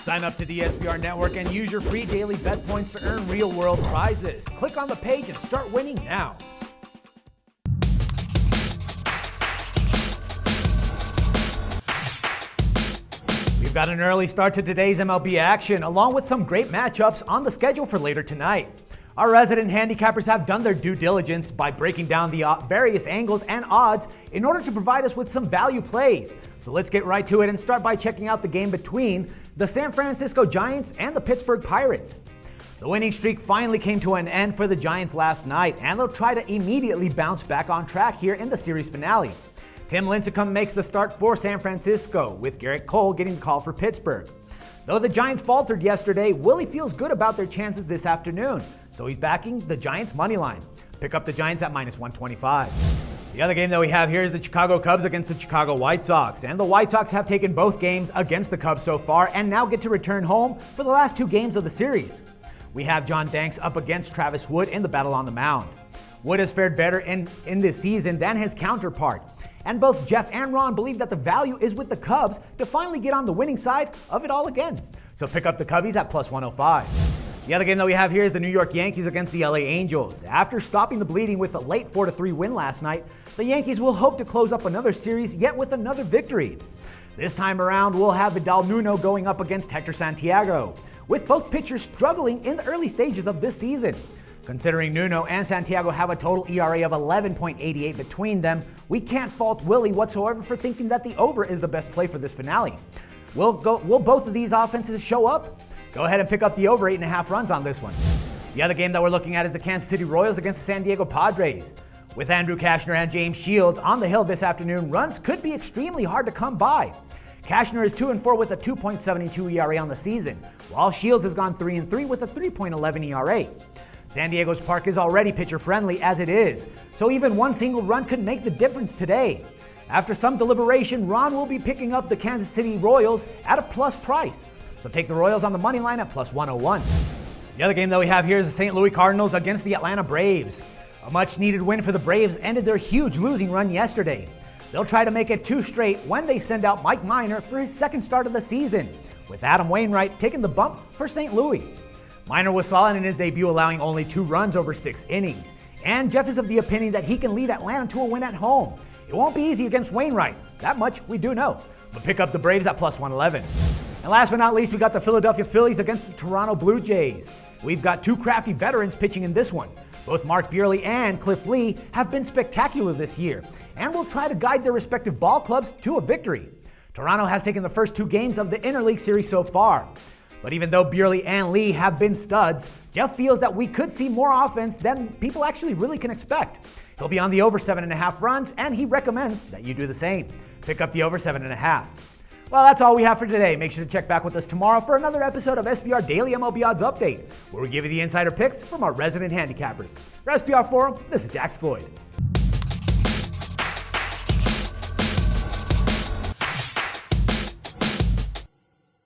Sign up to the SBR Network and use your free daily bet points to earn real-world prizes. Click on the page and start winning now. We've got an early start to today's MLB action, along with some great matchups on the schedule for later tonight. Our resident handicappers have done their due diligence by breaking down the various angles and odds in order to provide us with some value plays. So let's get right to it and start by checking out the game between the San Francisco Giants and the Pittsburgh Pirates. The winning streak finally came to an end for the Giants last night, and they'll try to immediately bounce back on track here in the series finale. Tim Lincecum makes the start for San Francisco, with Garrett Cole getting the call for Pittsburgh. Though the Giants faltered yesterday, Willie feels good about their chances this afternoon, so he's backing the Giants' money line. Pick up the Giants at -125. The other game that we have here is the Chicago Cubs against the Chicago White Sox, and the White Sox have taken both games against the Cubs so far and now get to return home for the last two games of the series. We have John Danks up against Travis Wood in the battle on the mound. Wood has fared better in this season than his counterpart, and both Jeff and Ron believe that the value is with the Cubs to finally get on the winning side of it all again. So pick up the Cubbies at +105. The other game that we have here is the New York Yankees against the LA Angels. After stopping the bleeding with a late 4-3 win last night, the Yankees will hope to close up another series yet with another victory. This time around, we'll have Vidal Nuno going up against Hector Santiago, with both pitchers struggling in the early stages of this season. Considering Nuno and Santiago have a total ERA of 11.88 between them, we can't fault Willie whatsoever for thinking that the over is the best play for this finale. Will both of these offenses show up? Go ahead and pick up the over 8.5 runs on this one. The other game that we're looking at is the Kansas City Royals against the San Diego Padres. With Andrew Cashner and James Shields on the hill this afternoon, runs could be extremely hard to come by. Cashner is 2-4 with a 2.72 ERA on the season, while Shields has gone 3-3 with a 3.11 ERA. San Diego's park is already pitcher-friendly as it is, so even one single run could make the difference today. After some deliberation, Ron will be picking up the Kansas City Royals at a plus price, so take the Royals on the money line at +101. The other game that we have here is the St. Louis Cardinals against the Atlanta Braves. A much-needed win for the Braves ended their huge losing run yesterday. They'll try to make it two straight when they send out Mike Minor for his second start of the season, with Adam Wainwright taking the bump for St. Louis. Minor was solid in his debut, allowing only 2 runs over 6 innings. And Jeff is of the opinion that he can lead Atlanta to a win at home. It won't be easy against Wainwright. That much we do know. But pick up the Braves at +111. And last but not least, we got the Philadelphia Phillies against the Toronto Blue Jays. We've got 2 crafty veterans pitching in this one. Both Mark Buehrle and Cliff Lee have been spectacular this year and will try to guide their respective ball clubs to a victory. Toronto has taken the first 2 games of the Interleague Series so far. But even though Buehrle and Lee have been studs, Jeff feels that we could see more offense than people actually really can expect. He'll be on the over 7.5 runs, and he recommends that you do the same. Pick up the over 7.5. Well, that's all we have for today. Make sure to check back with us tomorrow for another episode of SBR Daily MLB Odds Update, where we give you the insider picks from our resident handicappers. For SBR Forum, this is Dax Floyd.